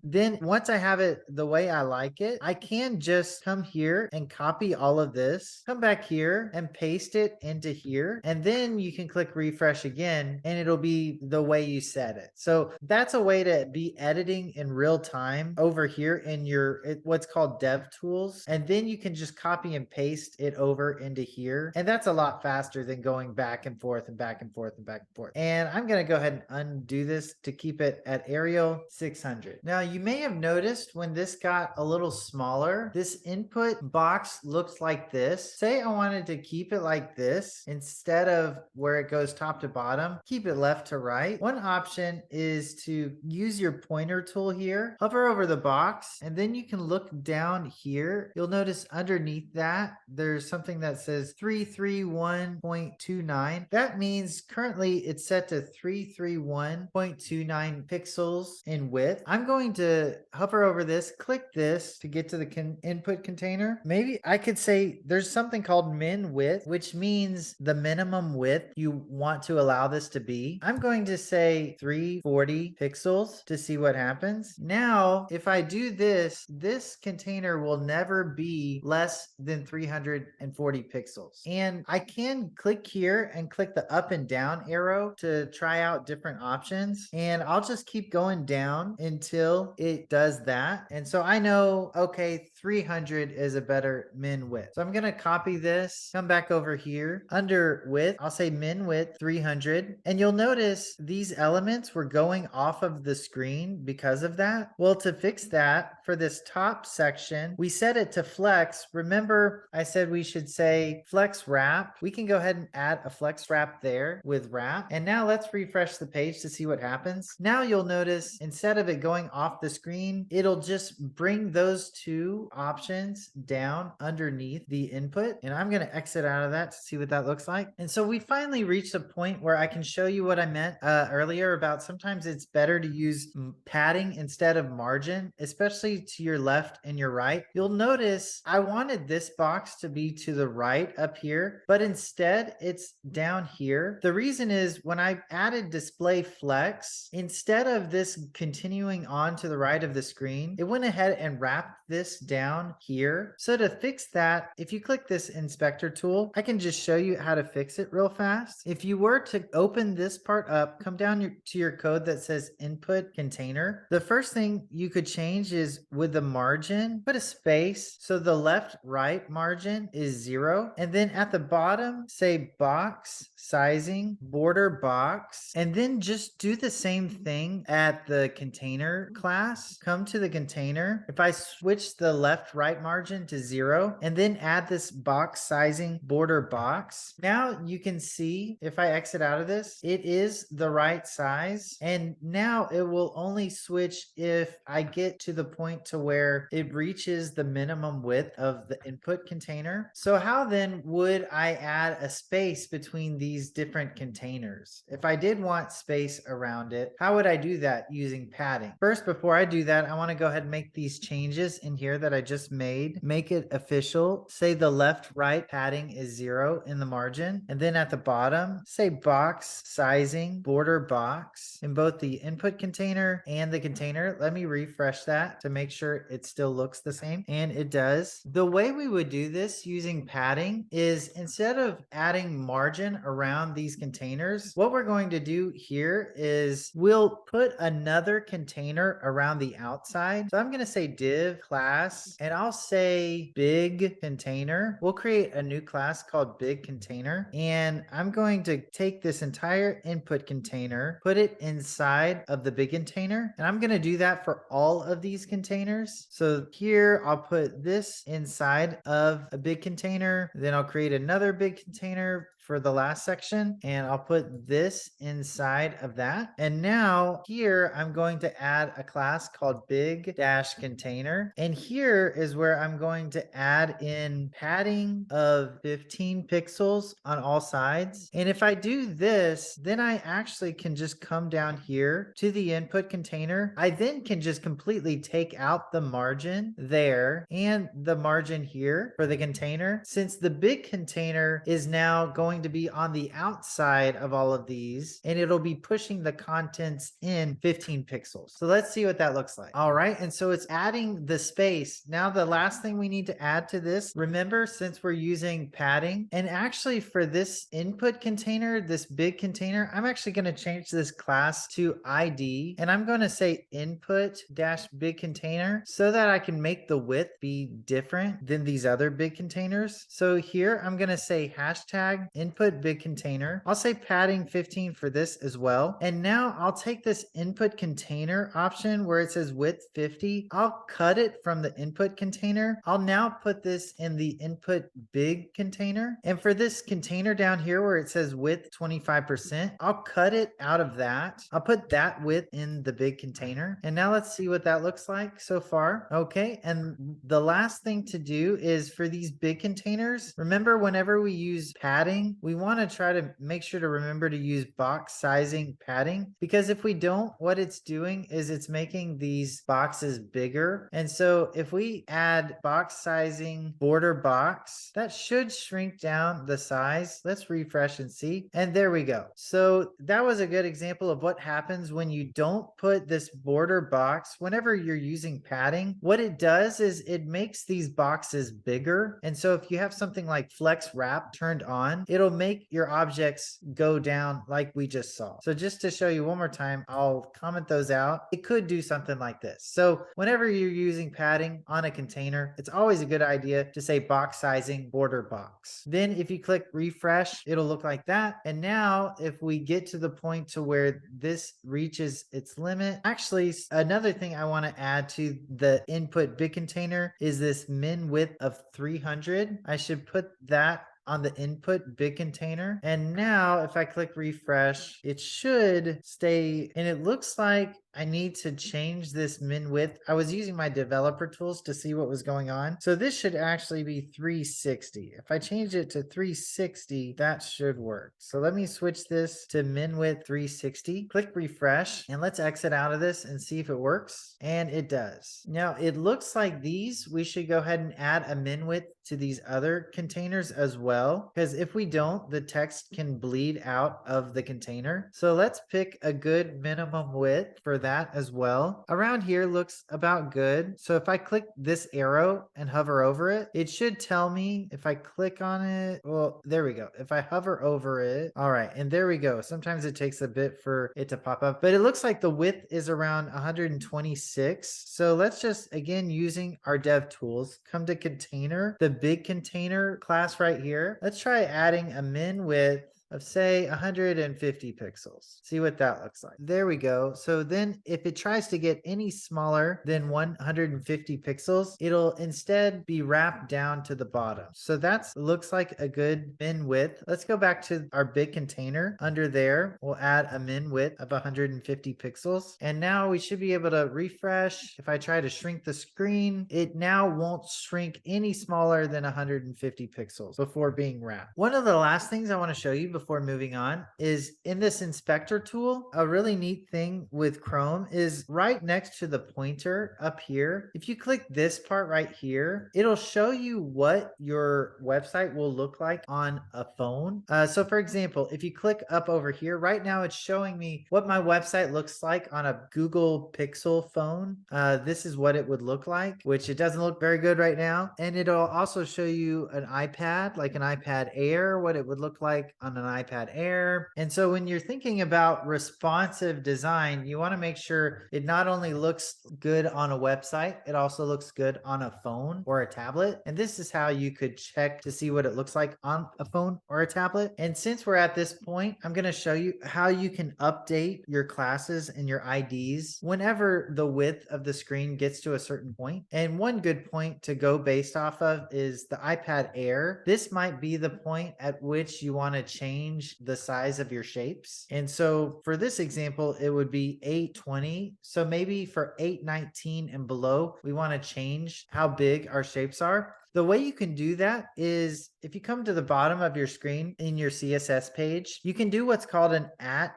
then once I have it the way I like it, I can just come here and copy all of this, come back here and paste it into here. And then you can click refresh again and it'll be the way you set it. So that's a way to be editing in real time over here in your what's called dev tools. And then you can just copy and paste it over into here. And that's a lot faster than going back and forth and back and forth and back and forth. And I'm going to go ahead and undo this to keep it at Arial 600. Now you may have noticed when this got a little smaller, this input box looks like this. Say I wanted to keep it like this instead of where it goes top to bottom, keep it left to right. One option is to use your pointer tool here, hover over the box, and then you can look down here. You'll notice underneath that there's something that says 331.29. That means currently it's set to 331.29 pixels in width. I'm going to hover over this, click this to get to the input container. Maybe I could say there's something called min width, which means the minimum width you want to allow this to be. I'm going to say 340 pixels to see what happens. Now, if I do this, this container will never be less than 340 pixels. And I can click here and click the up and down arrow to try out different options. And I'll just keep going down until it does that. And so I know, okay, 300 is a better min width. So I'm going to copy this, come back over here under width. I'll say min width 300. And you'll notice these elements were going off of the screen because of that. Well, to fix that for this top section, we set it to flex. Remember, I said we should say flex wrap. We can go ahead and add a flex wrap there with wrap. And now let's refresh the page to see what happens. Now you'll notice instead of it going off the screen, it'll just bring those two options down underneath the input. And I'm going to exit out of that to see what that looks like. And so we finally reached a point where I can show you what I meant earlier about sometimes it's better to use padding instead of margin, especially to your left and your right. You'll notice I wanted this box to be to the right up here, but instead it's down here. The reason is when I added display flex, instead of this continuing on to the right of the screen, it went ahead and wrapped this down here. So to fix that, if you click this inspector tool, I can just show you how to fix it real fast. If you were to open this part up, come down to your code that says input container. The first thing you could change is with the margin, put a space. So the left right margin is 0. And then at the bottom, say box sizing, border box, and then just do the same thing at the container class. Come to the container. If I switch the left right margin to 0 and then add this box sizing border box, now you can see if I exit out of this, it is the right size. And now it will only switch if I get to the point to where it reaches the minimum width of the input container. So how then would I add a space between these different containers? If I did want space around it, how would I do that using padding? First, before I do that, I want to go ahead and make these changes in here that I just made. Make it official. Say the left right padding is 0 in the margin. And then at the bottom, say box sizing border box in both the input container and the container. Let me refresh that to make sure it still looks the same. And it does. The way we would do this using padding is instead of adding margin around around these containers, what we're going to do here is we'll put another container around the outside. So I'm going to say div class, and I'll say big container. We'll create a new class called big container, and I'm going to take this entire input container, put it inside of the big container, and I'm going to do that for all of these containers. So here I'll put this inside of a big container, then I'll create another big container for the last section, and I'll put this inside of that. And now here I'm going to add a class called big dash container, and here is where I'm going to add in padding of 15 pixels on all sides. And if I do this, then I actually can just come down here to the input container. I then can just completely take out the margin there and the margin here for the container, since the big container is now going to be on the outside of all of these, and it'll be pushing the contents in 15 pixels. So let's see what that looks like. All right, and so it's adding the space. Now the last thing we need to add to this, remember, since we're using padding, and actually for this input container, this big container, I'm actually going to change this class to ID, and I'm going to say input dash big container so that I can make the width be different than these other big containers. So here I'm going to say hashtag input big container. I'll say padding 15 for this as well. And now I'll take this input container option where it says width 50. I'll cut it from the input container. I'll now put this in the input big container. And for this container down here where it says width 25%, I'll cut it out of that. I'll put that width in the big container. And now let's see what that looks like so far. Okay. And the last thing to do is for these big containers, remember whenever we use padding, we want to try to make sure to remember to use box sizing padding, because if we don't, what it's doing is it's making these boxes bigger. And so if we add box sizing border box, that should shrink down the size. Let's refresh and see. And there we go. So that was a good example of what happens when you don't put this border box. Whenever you're using padding, what it does is it makes these boxes bigger. And so if you have something like flex wrap turned on, it'll make your objects go down like we just saw. So just to show you one more time, I'll comment those out. It could do something like this. So whenever you're using padding on a container, it's always a good idea to say box sizing border box. Then if you click refresh, it'll look like that. And now if we get to the point to where this reaches its limit, actually another thing I want to add to the input big container is this min width of 300. I should put that on the input big container. And now if I click refresh, it should stay, and it looks like I need to change this min width. I was using my developer tools to see what was going on. So this should actually be 360. If I change it to 360, that should work. So let me switch this to min width 360. Click refresh, and let's exit out of this and see if it works. And it does. Now it looks like these, we should go ahead and add a min width to these other containers as well, because if we don't, the text can bleed out of the container. So let's pick a good minimum width for that as well. Around here looks about good. So if I click this arrow and hover over it, it should tell me if I click on it. Well, there we go. If I hover over it, all right, and there we go. Sometimes it takes a bit for it to pop up, but it looks like the width is around 126. So let's just, again, using our dev tools, come to container, the big container class right here. Let's try adding a min width of say 150 pixels. See what that looks like. There we go. So then if it tries to get any smaller than 150 pixels, it'll instead be wrapped down to the bottom. So that looks like a good min width. Let's go back to our big container. Under there, we'll add a min width of 150 pixels. And now we should be able to refresh. If I try to shrink the screen, it now won't shrink any smaller than 150 pixels before being wrapped. One of the last things I want to show you before moving on is in this inspector tool, a really neat thing with Chrome is right next to the pointer up here. If you click this part right here, it'll show you what your website will look like on a phone. So for example, if you click up over here, right now it's showing me what my website looks like on a Google Pixel phone. This is what it would look like, which it doesn't look very good right now. And it'll also show you an iPad, like an iPad Air, what it would look like on an iPad Air. And so when you're thinking about responsive design, you want to make sure it not only looks good on a website, it also looks good on a phone or a tablet. And this is how you could check to see what it looks like on a phone or a tablet. And since we're at this point, I'm going to show you how you can update your classes and your IDs whenever the width of the screen gets to a certain point. And one good point to go based off of is the iPad Air. This might be the point at which you want to change the size of your shapes. And so for this example, it would be 820. So maybe for 819 and below, we want to change how big our shapes are. The way you can do that is if you come to the bottom of your screen in your CSS page, you can do what's called an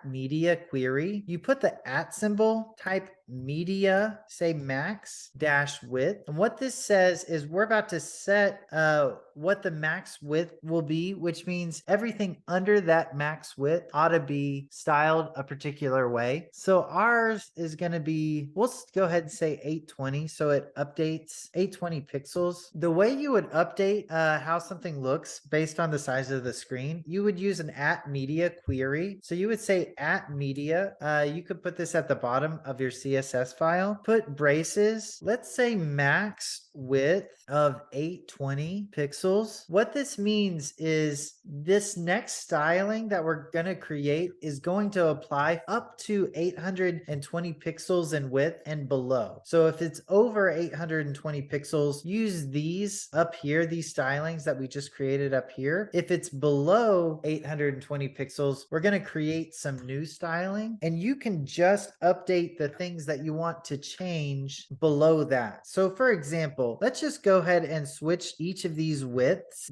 @media query. You put the @ symbol, type media, say max dash width. And what this says is we're about to set what the max width will be, which means everything under that max width ought to be styled a particular way. So ours is going to be, we'll go ahead and say 820. So it updates 820 pixels. The way you would update how something looks based on the size of the screen, you would use an @media query. So you would say @media. You could put this at the bottom of your CSS file. Put braces. Let's say max width of 820 pixels. What this means is this next styling that we're going to create is going to apply up to 820 pixels in width and below. So if it's over 820 pixels, use these up here, these stylings that we just created up here. If it's below 820 pixels, we're going to create some new styling, and you can just update the things that you want to change below that. So for example, let's just go ahead and switch each of these widths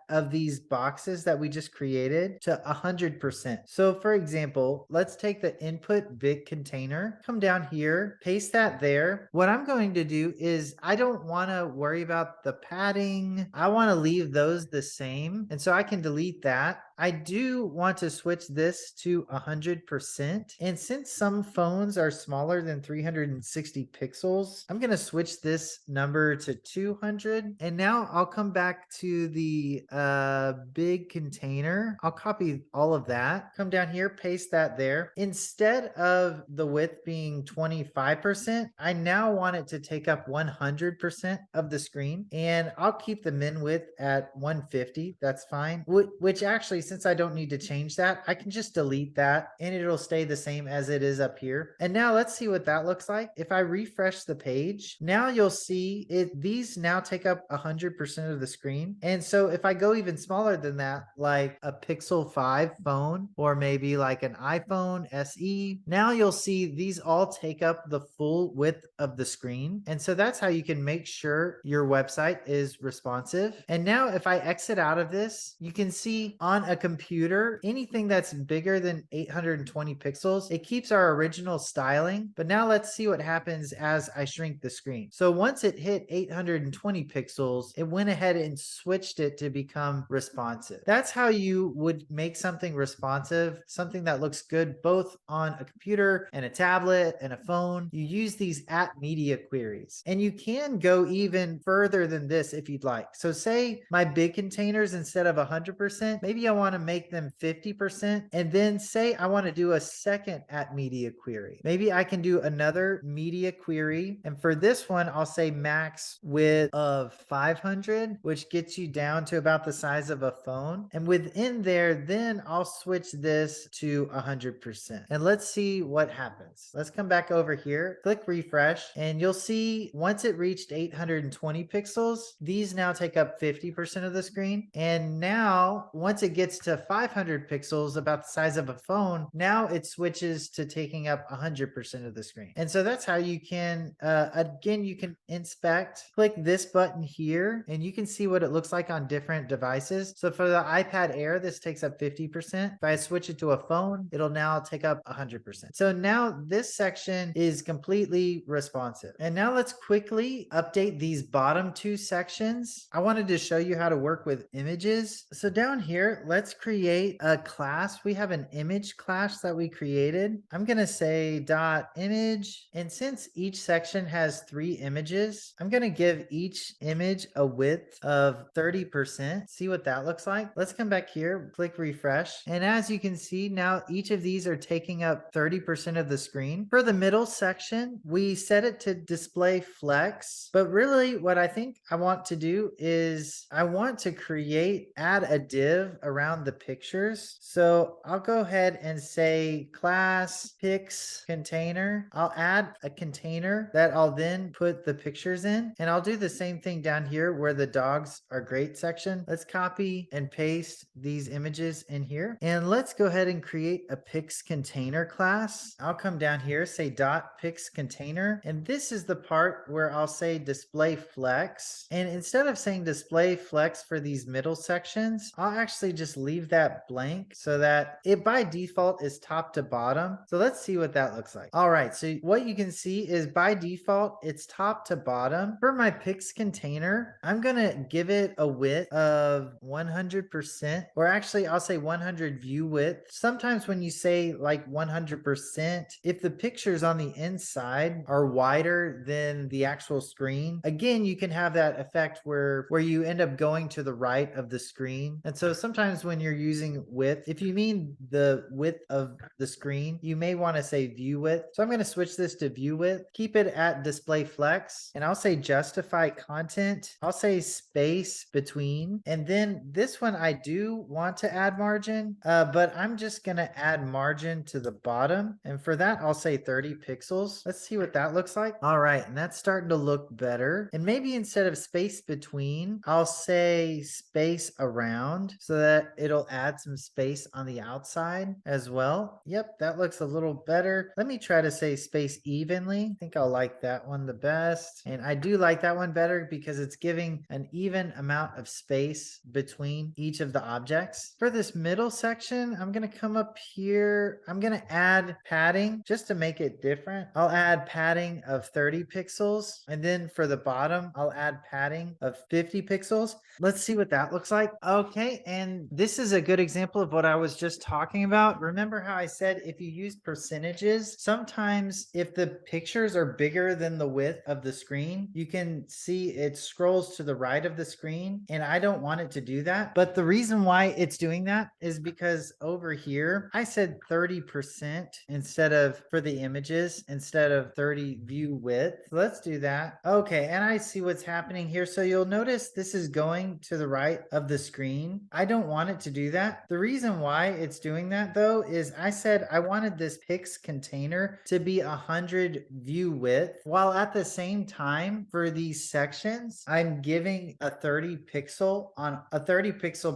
of these boxes that we just created to 100%. So for example, let's take the input big container, come down here, paste that there. What I'm going to do is I don't want to worry about the padding. I want to leave those the same. And so I can delete that. I do want to switch this to 100%. And since some phones are smaller than 360 pixels, I'm going to switch this number to 200. And now I'll come back to the big container. I'll copy all of that, come down here, paste that there. Instead of the width being 25%, I now want it to take up 100% of the screen. And I'll keep the min width at 150. That's fine. Which actually, since I don't need to change that, I can just delete that and it'll stay the same as it is up here. And now let's see what that looks like. If I refresh the page, now you'll see these now take up 100% of the screen. And so if I go even smaller than that, like a Pixel 5 phone, or maybe like an iPhone SE, now you'll see these all take up the full width of the screen. And so that's how you can make sure your website is responsive. And now if I exit out of this, you can see on a computer, anything that's bigger than 820 pixels, it keeps our original styling. But now let's see what happens as I shrink the screen. So once it hit 820 pixels, it went ahead and switched it to become responsive. That's how you would make something responsive, something that looks good both on a computer and a tablet and a phone. You use these @media queries, and you can go even further than this if you'd like. So say my big containers, instead of 100%, maybe I want to make them 50%. And then say I want to do a second @media query. Maybe I can do another media query. And for this one, I'll say max width of 500, which gets you down to about the size of a phone. And within there, then I'll switch this to 100%. And let's see what happens. Let's come back over here, click refresh, and you'll see once it reached 820 pixels, these now take up 50% of the screen. And now once it gets to 500 pixels, about the size of a phone, now it switches to taking up 100% of the screen. And so that's how you can, again, you can inspect, click this button here, and you can see what it looks like on different devices. So for the iPad Air, this takes up 50%. If I switch it to a phone, it'll now take up 100%. So now this section is completely responsive. And now let's quickly update these bottom two sections. I wanted to show you how to work with images. So down here, let's let's create a class. We have an image class that we created. I'm going to say dot image. And since each section has 3 images, I'm going to give each image a width of 30%. See what that looks like. Let's come back here, click refresh. And as you can see, now each of these are taking up 30% of the screen. For the middle section, we set it to display flex, but really what I think I want to do is I want to add a div around the pictures. So I'll go ahead and say class pics container. I'll add a container that I'll then put the pictures in, and I'll do the same thing down here where the dogs are great section. Let's copy and paste these images in here, and let's go ahead and create a pics container class. I'll come down here, say dot pics container, and this is the part where I'll say display flex. And instead of saying display flex for these middle sections, I'll actually just leave that blank so that it by default is top to bottom. So let's see what that looks like. All right, so what you can see is by default it's top to bottom. For my pics container, I'm gonna give it a width of 100%, or actually I'll say 100 view width. Sometimes when you say like 100%, if the pictures on the inside are wider than the actual screen, again, you can have that effect where you end up going to the right of the screen. And so sometimes when you're using width, if you mean the width of the screen, you may want to say view width. So I'm going to switch this to view width, keep it at display flex, and I'll say justify content. I'll say space between, and then this one I do want to add margin, but I'm just going to add margin to the bottom. And for that, I'll say 30 pixels. Let's see what that looks like. All right. And that's starting to look better. And maybe instead of space between, I'll say space around so that it'll add some space on the outside as well. Yep, that looks a little better. Let me try to say space evenly. I think I'll like that one the best. And I do like that one better because it's giving an even amount of space between each of the objects. For this middle section, I'm going to come up here. I'm going to add padding just to make it different. I'll add padding of 30 pixels. And then for the bottom, I'll add padding of 50 pixels. Let's see what that looks like. Okay, and this is a good example of what I was just talking about. Remember how I said if you use percentages, sometimes if the pictures are bigger than the width of the screen, you can see it scrolls to the right of the screen, and I don't want it to do that. But the reason why it's doing that is because over here, I said 30% instead of for the images, instead of 30 view width. Let's do that. Okay, and I see what's happening here. So you'll notice this is going to the right of the screen. I don't want it to do that. The reason why it's doing that though is I said I wanted this pics container to be 100 view width, while at the same time for these sections, I'm giving a 30 pixel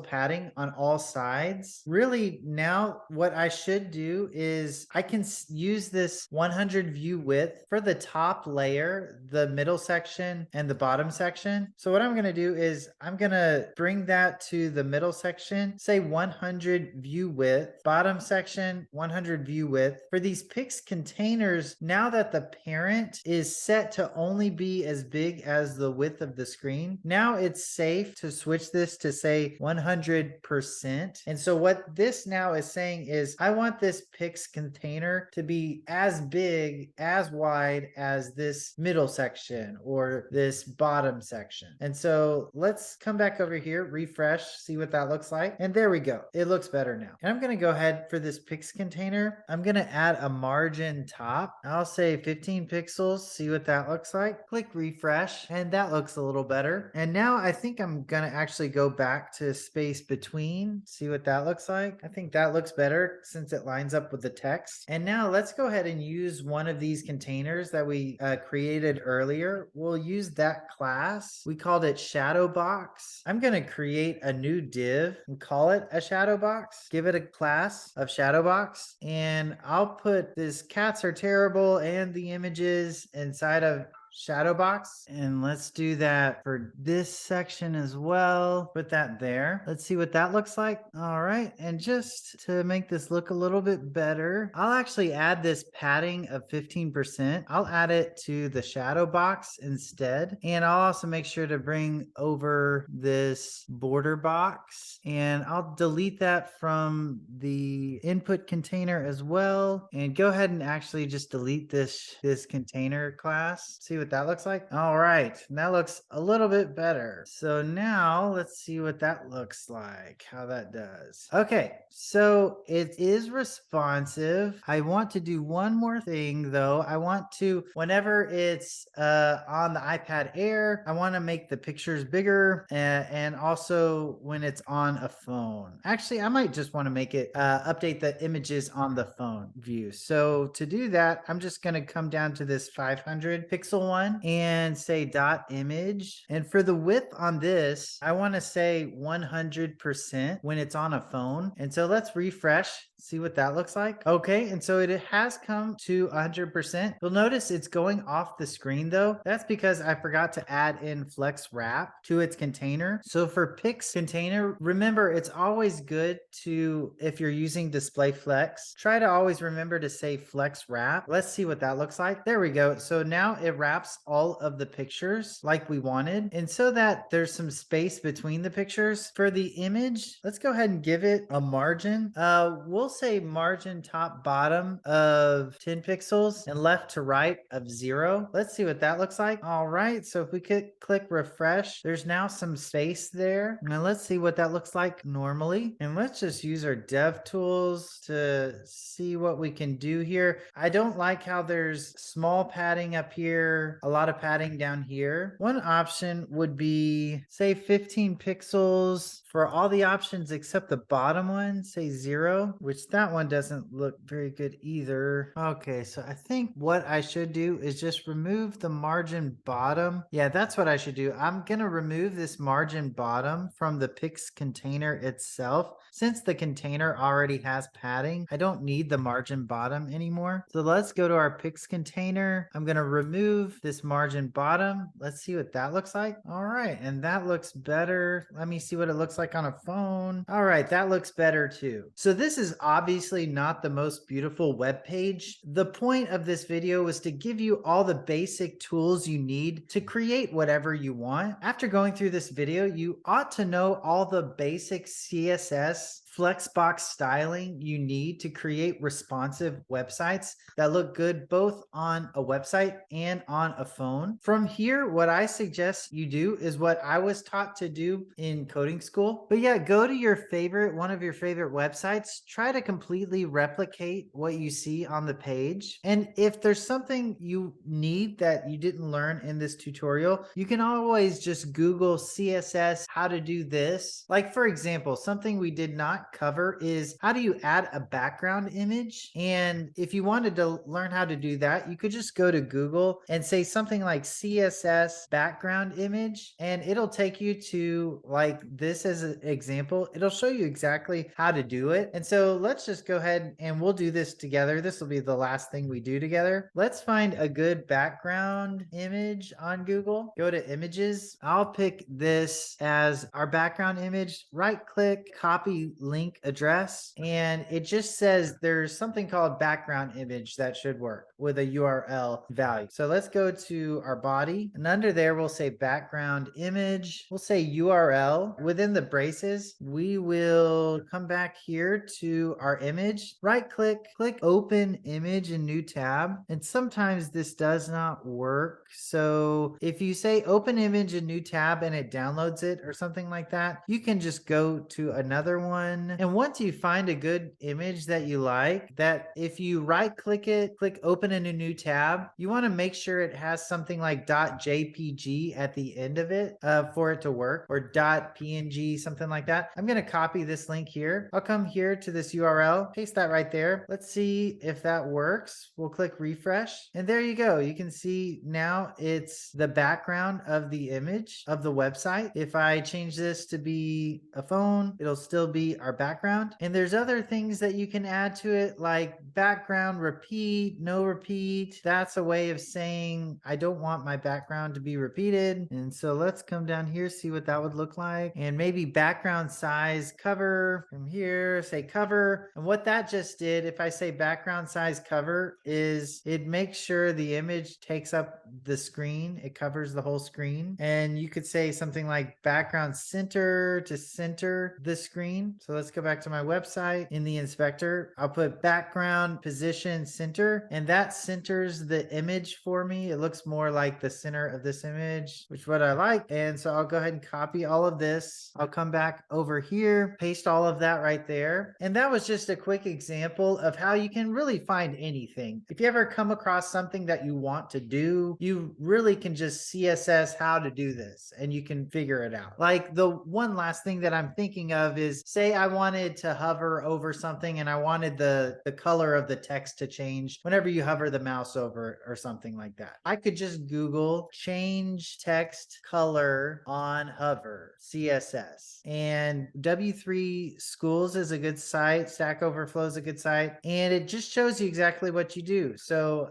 padding on all sides. Really now what I should do is I can use this 100 view width for the top layer, the middle section, and the bottom section. So what I'm going to do is I'm going to bring that to the middle section, say 100 view width, bottom section 100 view width. For these pics containers, now that the parent is set to only be as big as the width of the screen, now it's safe to switch this to say 100%. And so what this now is saying is I want this pics container to be as big, as wide as this middle section or this bottom section. And so let's come back over here, refresh, see what that looks like. And there we go. It looks better now. And I'm going to go ahead for this pics container. I'm going to add a margin top. I'll say 15 pixels, see what that looks like. Click refresh, and that looks a little better. And now I think I'm going to actually go back to space between, see what that looks like. I think that looks better since it lines up with the text. And now let's go ahead and use one of these containers that we created earlier. We'll use that class. We called it shadow box. I'm going to create a new div and call it a shadow box. Give it a class of shadow box. And I'll put this cats are terrible and the images inside of shadow box. And let's do that for this section as well. Put that there. Let's see what that looks like. All right. And just to make this look a little bit better, I'll actually add this padding of 15%. I'll add it to the shadow box instead. And I'll also make sure to bring over this border box, and I'll delete that from the input container as well. And go ahead and actually just delete this container class. See what that looks like. All right, that looks a little bit better. So now let's see what that looks like, how that does. Okay, so it is responsive. I want to do one more thing though. I want to, whenever it's on the iPad Air, I want to make the pictures bigger, and also when it's on a phone. Actually, I might just want to make it update the images on the phone view. So to do that, I'm just going to come down to this 500 pixel one and say dot image. And for the width on this, I want to say 100% when it's on a phone. And so let's refresh, see what that looks like. Okay, and so it has come to 100%. You'll notice it's going off the screen though. That's because I forgot to add in Flex Wrap to its container. So for Pix container, remember it's always good to, if you're using Display Flex, try to always remember to say Flex Wrap. Let's see what that looks like. There we go. So now it wraps all of the pictures like we wanted. And so that there's some space between the pictures. For the image, let's go ahead and give it a margin. We'll say margin top bottom of 10 pixels and left to right of 0. Let's see what that looks like. All right, so if we could click refresh, there's now some space there. Now let's see what that looks like normally. And let's just use our dev tools to see what we can do here. I don't like how there's small padding up here, a lot of padding down here. One option would be say 15 pixels for all the options except the bottom one, say 0, which that one doesn't look very good either. Okay, so I think what I should do is just remove the margin bottom. Yeah, that's what I should do. I'm gonna remove this margin bottom from the Pix container itself. Since the container already has padding, I don't need the margin bottom anymore. So let's go to our Pix container. I'm gonna remove this margin bottom. Let's see what that looks like. All right, and that looks better. Let me see what it looks like on a phone. All right, that looks better too. So this is obviously not the most beautiful web page. The point of this video was to give you all the basic tools you need to create whatever you want. After going through this video, you ought to know all the basic CSS Flexbox styling you need to create responsive websites that look good both on a website and on a phone. From here, what I suggest you do is what I was taught to do in coding school. But yeah, go to your favorite, one of your favorite websites, try to completely replicate what you see on the page. And if there's something you need that you didn't learn in this tutorial, you can always just Google CSS, how to do this. Like for example, something we did not cover is how do you add a background image? And if you wanted to learn how to do that, you could just go to Google and say something like CSS background image, and it'll take you to like this as an example. It'll show you exactly how to do it. And so let's just go ahead and we'll do this together. This will be the last thing we do together. Let's find a good background image on Google. Go to images. I'll pick this as our background image. Right click, copy link address, and it just says there's something called background image that should work with a URL value. So let's go to our body, and under there we'll say background image. We'll say URL. Within the braces, we will come back here to our image, right click, click open image in new tab. And sometimes this does not work. So if you say open image in new tab and it downloads it or something like that, you can just go to another one. And once you find a good image that you like, that if you right click it, click open in a new tab, you want to make sure it has something like .jpg at the end of it for it to work, or .png, something like that. I'm going to copy this link here. I'll come here to this URL, paste that right there. Let's see if that works. We'll click refresh, and there you go. You can see now it's the background of the image of the website. If I change this to be a phone, it'll still be our background. And there's other things that you can add to it, like background repeat, no repeat. That's a way of saying I don't want my background to be repeated. And so let's come down here, see what that would look like. And maybe background size cover from here, say cover. And what that just did, if I say background size cover, is it makes sure the image takes up the screen. It covers the whole screen. And you could say something like background center to center the screen. So let's go back to my website. In the inspector, I'll put background position center, and that centers the image for me. It looks more like the center of this image, which is what I like. And so I'll go ahead and copy all of this. I'll come back over here, paste all of that right there. And that was just a quick example of how you can really find anything. If you ever come across something that you want to do, you really can just CSS how to do this and you can figure it out. Like the one last thing that I'm thinking of is, say I wanted to hover over something and I wanted the color of the text to change whenever you hover the mouse over it or something like that. I could just Google change text color on hover CSS, and W3 Schools is a good site. Stack Overflow is a good site, and it just shows you exactly what you do. So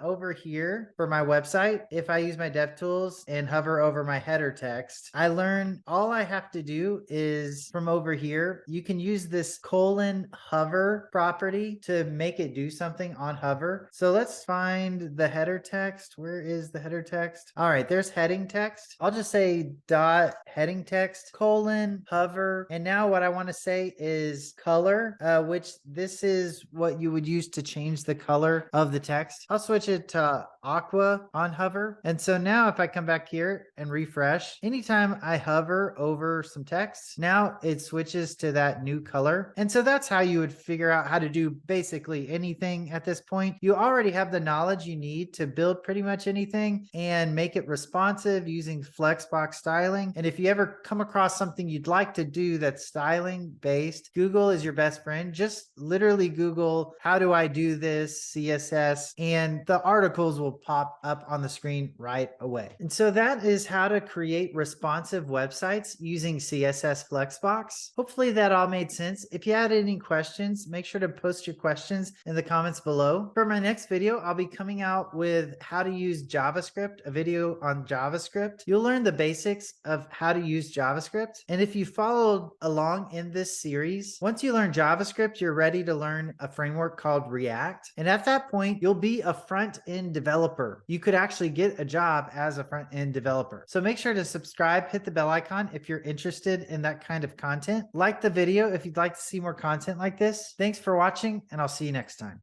over here for my website, if I use my DevTools and hover over my header text, I learn all I have to do is from over here, you can use this :hover property to make it do something on hover. So let's find the header text. Where is the header text? All right, there's heading text. I'll just say dot heading text :hover. And now what I want to say is color, which this is what you would use to change the color of the text. I'll switch it to aqua on hover. And so now if I come back here and refresh, anytime I hover over some text, now it switches to that new color. And so that's how you would figure out how to do basically anything at this point. You already have the knowledge you need to build pretty much anything and make it responsive using Flexbox styling. And if you ever come across something you'd like to do that's styling based, Google is your best friend. Just literally Google, how do I do this CSS? And the articles will pop up on the screen right away. And so that is how to create responsive websites using CSS Flexbox. Hopefully that all made sense. If you had any questions, make sure to post your questions in the comments below. For my next video, I'll be coming out with how to use JavaScript, a video on JavaScript. You'll learn the basics of how to use JavaScript. And if you followed along in this series, once you learn JavaScript, you're ready to learn a framework called React. And at that point, you'll be a front-end developer. You could actually get a job as a front-end developer. So make sure to subscribe, hit the bell icon if you're interested in that kind of content. Like the video if you'd like to see more content like this. Thanks for watching, and I'll see you next time.